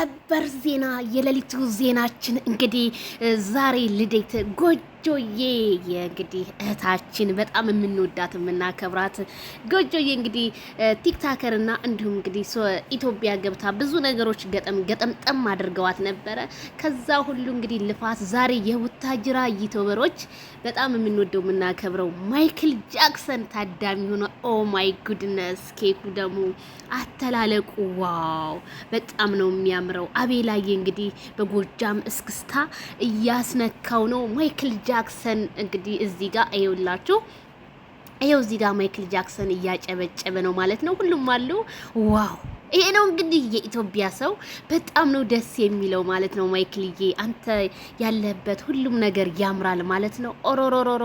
ሰበር ዜና የሌሊቱ ዜናችን እንግዲህ ዛሬ ልደት ጎጆዬ እንግዲህ እህታችን በጣም የምንወዳት የምናከብራት ጎጆዬ እንግዲህ ቲክታከር እና እንዲሁም እንግዲህ ኢትዮጵያ ገብታ ብዙ ነገሮች ገጠምጠም አድርገዋት ነበረ። ከዛ ሁሉ እንግዲህ ልፋት ዛሬ የቡታጅራ ዩቲዩበሮች በጣም የምንወደው የምናከብረው ማይክል ጃክሰን ታዳሚ ሆኖ ኦ ማይ ጉድነስ ኬኩ ደግሞ አተላለቁ ዋው በጣም ነው የሚያምረው። አቤላዬ እንግዲህ በጎጃም እስክስታ እያስነካው ነው። ማይክል ጃክሰን እንግዲህ እዚህ ጋር አይውላችሁ ይሄው እዚህ ጋር ማይክል ጃክሰን እያጨበጨበ ነው ማለት ነው። ሁሉም አሉ ዋው ይሄ ነው እንግዲህ የኢትዮጵያ ሰው በጣም ነው ደስ የሚለው ማለት ነው። ማይክልዬ አንተ ያለበት ሁሉም ነገር ያምራል ማለት ነው። ኦሮሮሮሮ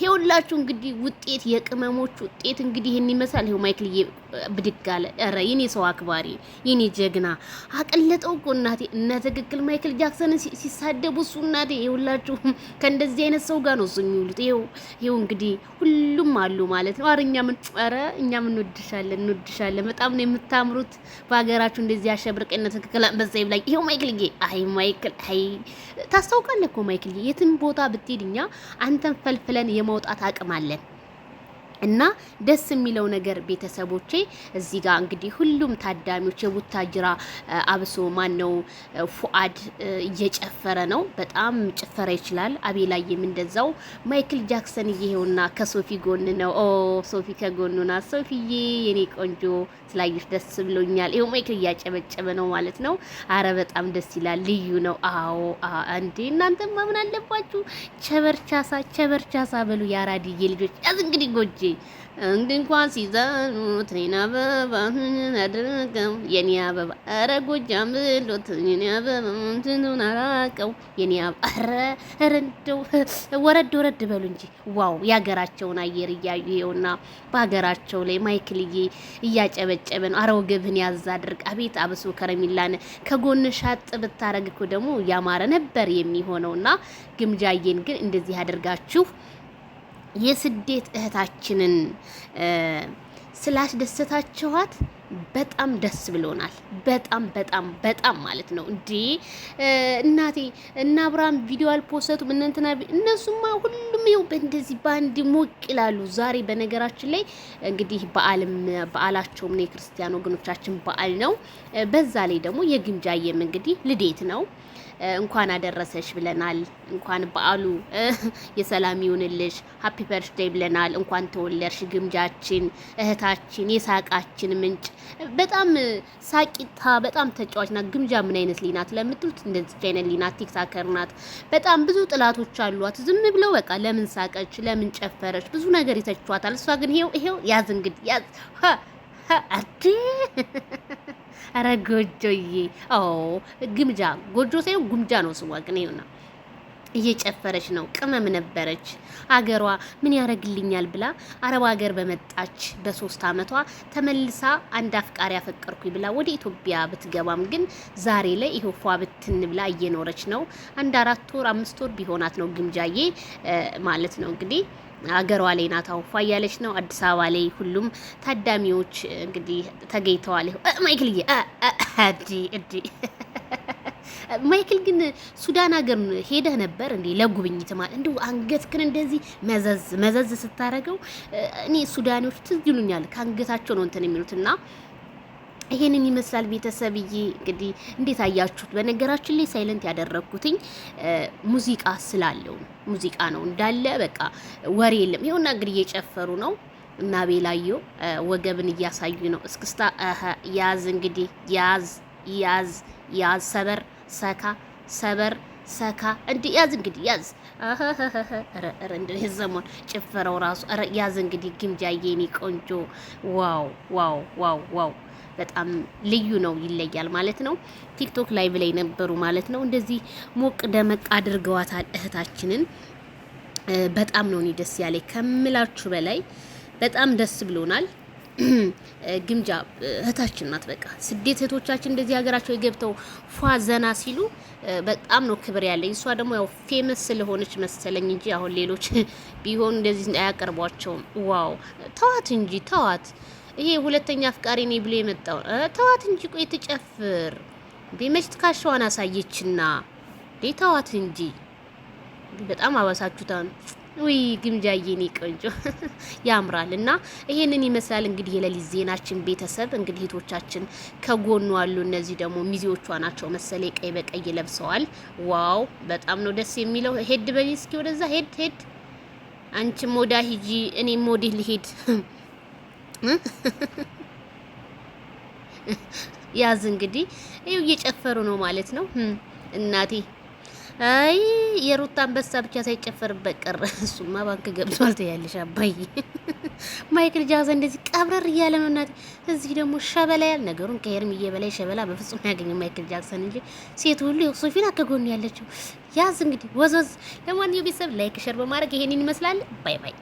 ይኸውላችሁ እንግዲህ ውጤት የቅመሞች ውጤት እንግዲህ ይሄን ይመስላል። ይኸው ማይክልዬ ብድግ አለ። ኧረ የኔ ሰው አክባሪ የኔ ጀግና አቀለጠው እኮ እናቴ። እና ትክክል ማይክል ጃክሰንን ሲሳደቡ እሱ እናቴ ይኸውላችሁ ከእንደዚህ አይነት ሰው ጋር ነው እሱ የሚውሉት። ይኸው እንግዲህ ሁሉም አሉ ማለት ነው። ኧረ እኛም እንወድሻለን በጣም ነው የምታምሩት በሀገራችሁ እንደዚህ አሸብርቀና ትክክል በዛይ ላይ ይሄው ማይክልዬ አይ ማይክል አይ ታስታውቃለህ እኮ ማይክልዬ የትም ቦታ ብትሄድ እኛ አንተን ፈልፍለን የማውጣት አቅም አለን። እና ደስ የሚለው ነገር ቤተሰቦቼ እዚህ ጋር እንግዲህ ሁሉም ታዳሚዎች የቡታጅራ አብሶ ማን ነው ፉአድ እየጨፈረ ነው። በጣም ጭፈራ ይችላል። አቤላዬም እንደዛው። ማይክል ጃክሰን ይሄውና ከሶፊ ጎን ነው። ኦ ሶፊ ከጎኑና ሶፊዬ የኔ ቆንጆ ስላየሽ ደስ ብሎኛል። ይሄው ማይክል እያጨበጨበ ነው ማለት ነው። አረ በጣም ደስ ይላል። ልዩ ነው። አዎ እንዴ እናንተም ማምን አለባችሁ። ቸበርቻሳ በሉ ያራድዬ ልጆች ያዝ እንግዲህ ጎጄ እንኳን ሲዘኑት የኔ አበባ አደረገው የኔ አበባ ኧረ ጎጃም ብሎት የኔ አበባ እንትኑን አራቀው የኔ አበባ ኧረ እንደው ወረድ በሉ እንጂ ዋው የሀገራቸውን አየር እያዩ ይኸውና በሀገራቸው ላይ ማይክልዬ እያጨበጨበ ነው። አረ ወገብህን ያዝ አድርግ። አቤት አብሶ ከረሚላን ከጎን ሻጥ ብታረግ እኮ ደግሞ ያማረ ነበር የሚሆነውና ግምጃዬን ግን እንደዚህ አድርጋችሁ የስደት እህታችንን ስላስደሰታችኋት በጣም ደስ ብሎናል። በጣም ማለት ነው። እንዴ እናቴ እና አብርሃም ቪዲዮ አልፖሰቱም እንትና እነሱማ ሁሉም ይኸው በእንደዚህ ባንድ ሞቅ ይላሉ። ዛሬ በነገራችን ላይ እንግዲህ በዓላቸውም ነው የክርስቲያን ወገኖቻችን በዓል ነው። በዛ ላይ ደግሞ የግምጃዬም እንግዲህ ልዴት ነው። እንኳን አደረሰሽ ብለናል። እንኳን በዓሉ የሰላም ይሁንልሽ ሃፒ በርዝዴይ ብለናል። እንኳን ተወለድሽ ግምጃችን እህታችን የሳቃችን ምንጭ በጣም ሳቂታ በጣም ተጫዋች ናት። ግምጃ ምን አይነት ሊናት ለምትሉት እንደዚህ አይነት ሊናት ቲክታከር ናት። በጣም ብዙ ጥላቶች አሏት። ዝም ብለው በቃ ለምን ሳቀች ለምን ጨፈረች ብዙ ነገር ይተቿታል። እሷ ግን ይሄው ያዝ እንግዲህ ያዝ አዲ አረ ጎጆዬ ግምጃ ጎጆ ሳይሆን ጉምጃ ነው ስሟ። ግን ይኸውና እየጨፈረች ነው። ቅመም ነበረች። አገሯ ምን ያደርግልኛል ብላ አረብ ሀገር በመጣች በ3 አመቷ ተመልሳ አንድ አፍቃሪ አፈቀርኩኝ ብላ ወደ ኢትዮጵያ ብትገባም ግን ዛሬ ላይ ይሄው ፏ ብትን ብላ እየኖረች ነው። አንድ 4 ወር 5 ወር ቢሆናት ነው ግምጃዬ ማለት ነው እንግዲህ አገሯ ላይ ናት። አውፋ እያለች ነው። አዲስ አበባ ላይ ሁሉም ታዳሚዎች እንግዲህ ተገኝተዋል። ማይክልዬ እዲ ማይክል ግን ሱዳን ሀገር ሄደህ ነበር እንዴ ለጉብኝት? ማለት እንደው አንገትክን እንደዚህ መዘዝ ስታረገው እኔ ሱዳኔዎች ትዝ ይሉኛል። ከአንገታቸው ነው እንትን የሚሉትና ይሄንን ይመስላል ቤተሰብዬ። እንግዲህ እንዴት አያችሁት? በነገራችን ላይ ሳይለንት ያደረኩትኝ ሙዚቃ ስላለው ሙዚቃ ነው እንዳለ በቃ ወሬ የለም። ይኸውና እንግዲህ እየጨፈሩ ነው እና ቤላዮ ወገብን እያሳዩ ነው። እስክስታ ያዝ እንግዲህ ያዝ ሰበር ሰካ እንዴ ያዝ እንግዲህ ያዝ ኧረ እንደዚህ ዘመን ጭፈረው ራሱ ያዝ እንግዲህ ግምጃዬ የኔ ቆንጆ ዋው በጣም ልዩ ነው። ይለያል ማለት ነው። ቲክቶክ ላይቭ ላይ ነበሩ ማለት ነው። እንደዚህ ሞቅ ደመቅ አድርገዋታል እህታችንን። በጣም ነው እኔ ደስ ያለኝ ከምላችሁ በላይ በጣም ደስ ብሎናል። ግምጃ እህታችን ናት። በቃ ስደት እህቶቻችን እንደዚህ ሀገራቸው የገብተው ፏ ዘና ሲሉ በጣም ነው ክብር ያለኝ። እሷ ደግሞ ያው ፌመስ ስለሆነች መሰለኝ እንጂ አሁን ሌሎች ቢሆን እንደዚህ አያቀርቧቸውም። ዋው ተዋት እንጂ ተዋት። ይሄ ሁለተኛ አፍቃሪ ነኝ ብሎ የመጣው ተዋት እንጂ ቆይ ትጨፍር ቢመች ትካሻዋን አሳየችና ዴታዋት እንጂ በጣም አባሳችሁታን። ውይ ግምጃዬ የኔ ቆንጆ ያምራል። እና ይሄንን ይመስላል እንግዲህ የሌሊት ዜናችን ቤተሰብ። እንግዲህ እህቶቻችን ከጎኑ አሉ። እነዚህ ደግሞ ሚዜዎቿ ናቸው መሰለኝ፣ ቀይ በቀይ ለብሰዋል። ዋው በጣም ነው ደስ የሚለው። ሄድ በይ እስኪ ወደዛ ሄድ ሄድ። አንቺም ወዳ ሂጂ፣ እኔም ወዲህ ልሄድ። ያዝ እንግዲህ ይኸው እየጨፈሩ ነው ማለት ነው እናቴ። አይ የሩታ አንበሳ ብቻ ሳይጨፈርበት ቀረ። እሱማ ባንክ ገብቷል ትያለሽ አባዬ። ማይክል ጃክሰን እንደዚህ ቀብረር እያለ ነው እናቴ። እዚህ ደግሞ ሸበላ ያል ነገሩን ከሄርሚዬ በላይ ሸበላ በፍጹም ያገኘው ማይክል ጃክሰን እንጂ ሴት ሁሉ ሶፊና ከጎን ያለችው። ያዝ እንግዲህ ወዝወዝ። ለማንኛውም ቤተሰብ ላይክ ሸር በማድረግ ይሄንን ይመስላል። ባይ ባይ።